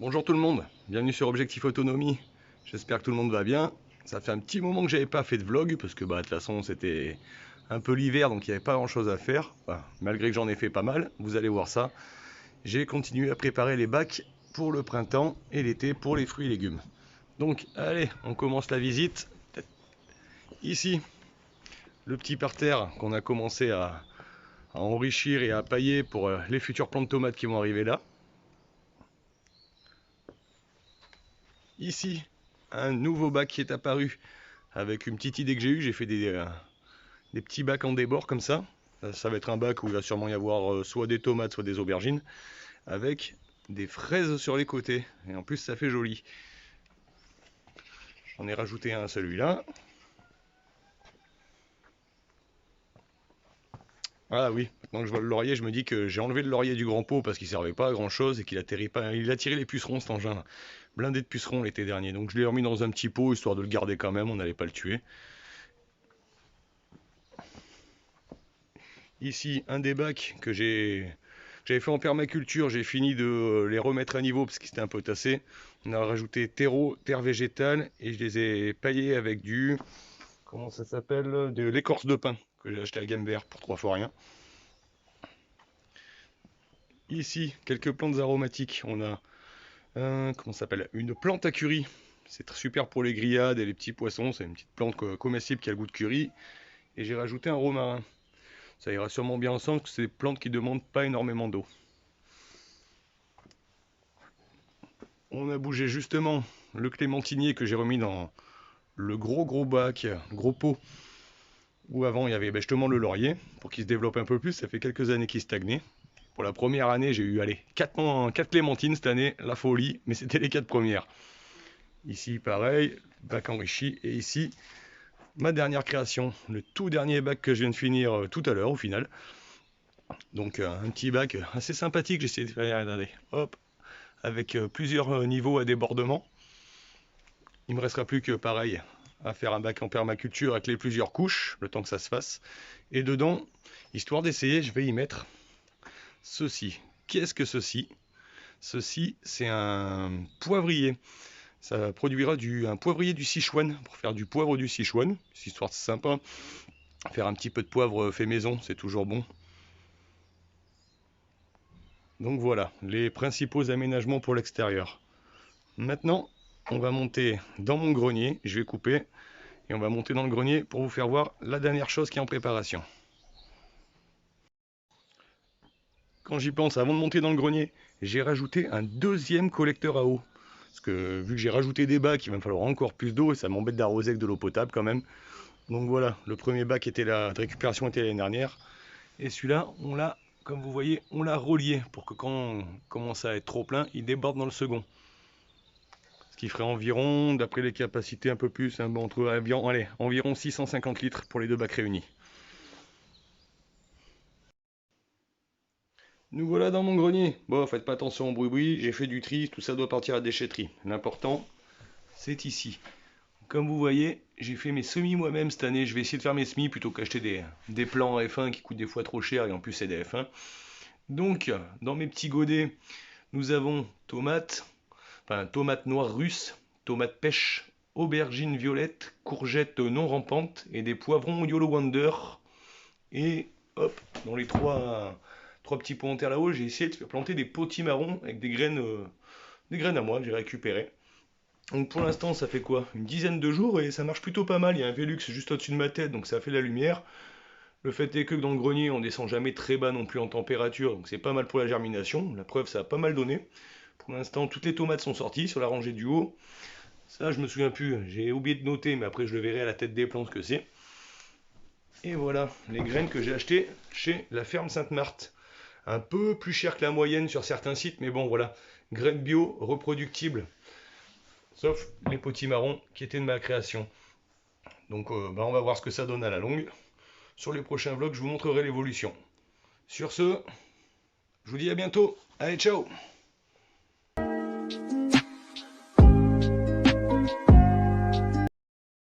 Bonjour tout le monde, bienvenue sur Objectif Autonomie. J'espère que tout le monde va bien. Ça fait un petit moment que j'avais pas fait de vlog parce que de toute façon c'était un peu l'hiver donc il n'y avait pas grand chose à faire. Enfin, malgré que j'en ai fait pas mal, vous allez voir ça. J'ai continué à préparer les bacs pour le printemps et l'été pour les fruits et légumes. Donc allez, on commence la visite. Ici, le petit parterre qu'on a commencé à enrichir et à pailler pour les futures plantes de tomates qui vont arriver là. Ici, un nouveau bac qui est apparu avec une petite idée que j'ai eue. J'ai fait des petits bacs en débord comme ça. Ça va être un bac où il va sûrement y avoir soit des tomates, soit des aubergines, avec des fraises sur les côtés. Et en plus, ça fait joli. J'en ai rajouté un à celui-là. Ah oui, maintenant que je vois le laurier, je me dis que j'ai enlevé le laurier du grand pot parce qu'il servait pas à grand chose et qu'il atterrit pas. Il a tiré les pucerons cet engin. Blindé de pucerons l'été dernier. Donc je l'ai remis dans un petit pot histoire de le garder quand même, on n'allait pas le tuer. Ici, un des bacs que j'avais fait en permaculture, j'ai fini de les remettre à niveau parce qu'ils étaient un peu tassés. On a rajouté terreau, terre végétale et je les ai paillés avec du, comment ça s'appelle, de l'écorce de pin que j'ai acheté à Gamme Vert pour 3 fois rien. Ici, quelques plantes aromatiques. On a comment ça s'appelle, une plante à curry. C'est super pour les grillades et les petits poissons. C'est une petite plante comestible qui a le goût de curry. Et j'ai rajouté un romarin. Ça ira sûrement bien ensemble parce que c'est des plantes qui ne demandent pas énormément d'eau. On a bougé justement le clémentinier que j'ai remis dans le gros bac, gros pot, où avant il y avait justement le laurier, pour qu'il se développe un peu plus. Ça fait quelques années qu'il stagnait. Pour la première année, j'ai eu 4 clémentines cette année, la folie, mais c'était les 4 premières. Ici pareil, bac enrichi, et ici ma dernière création, le tout dernier bac que je viens de finir tout à l'heure au final. Donc un petit bac assez sympathique, j'ai essayé de faire, regardez, hop, avec plusieurs niveaux à débordement. Il me restera plus que pareil à faire un bac en permaculture avec les plusieurs couches, le temps que ça se fasse. Et dedans, histoire d'essayer, je vais y mettre ceci. Qu'est-ce que ceci? Ceci, c'est un poivrier. Ça produira un poivrier du Sichuan pour faire du poivre du Sichuan. C'est histoire de sympa. Faire un petit peu de poivre fait maison, c'est toujours bon. Donc voilà, les principaux aménagements pour l'extérieur. Maintenant, on va monter dans mon grenier. Je vais couper et on va monter dans le grenier pour vous faire voir la dernière chose qui est en préparation. Quand j'y pense, avant de monter dans le grenier, j'ai rajouté un deuxième collecteur à eau. Parce que vu que j'ai rajouté des bacs, il va me falloir encore plus d'eau et ça m'embête d'arroser avec de l'eau potable quand même. Donc voilà, le premier bac était de récupération était l'année dernière. Et celui-là, on l'a, comme vous voyez, on l'a relié pour que quand on commence à être trop plein, il déborde dans le second. Ce qui ferait environ, d'après les capacités un peu plus, entre environ 650 litres pour les deux bacs réunis. Nous voilà dans mon grenier. Bon, faites pas attention au bruit, j'ai fait du tri, tout ça doit partir à la déchetterie. L'important, c'est ici. Comme vous voyez, j'ai fait mes semis moi-même cette année. Je vais essayer de faire mes semis plutôt qu'acheter des plants F1 qui coûtent des fois trop cher et en plus c'est des F1. Donc, dans mes petits godets, nous avons tomates, tomates noires russes, tomates pêche, aubergines violettes, courgettes non rampantes et des poivrons Yolo Wonder. Et hop, dans les trois petits pots en terre là-haut, j'ai essayé de faire planter des potimarrons avec des graines à moi que j'ai récupérées. Donc pour l'instant, ça fait quoi? Une dizaine de jours et ça marche plutôt pas mal. Il y a un Velux juste au-dessus de ma tête, donc ça fait la lumière. Le fait est que dans le grenier, on descend jamais très bas non plus en température, donc c'est pas mal pour la germination. La preuve, ça a pas mal donné. Pour l'instant, toutes les tomates sont sorties sur la rangée du haut. Ça, je me souviens plus, j'ai oublié de noter, mais après je le verrai à la tête des plants ce que c'est. Et voilà, les graines que j'ai achetées chez la ferme Sainte-Marthe. Un peu plus cher que la moyenne sur certains sites, mais bon voilà, graines bio, reproductibles. Sauf les potimarrons qui étaient de ma création. Donc on va voir ce que ça donne à la longue. Sur les prochains vlogs, je vous montrerai l'évolution. Sur ce, je vous dis à bientôt. Allez, ciao!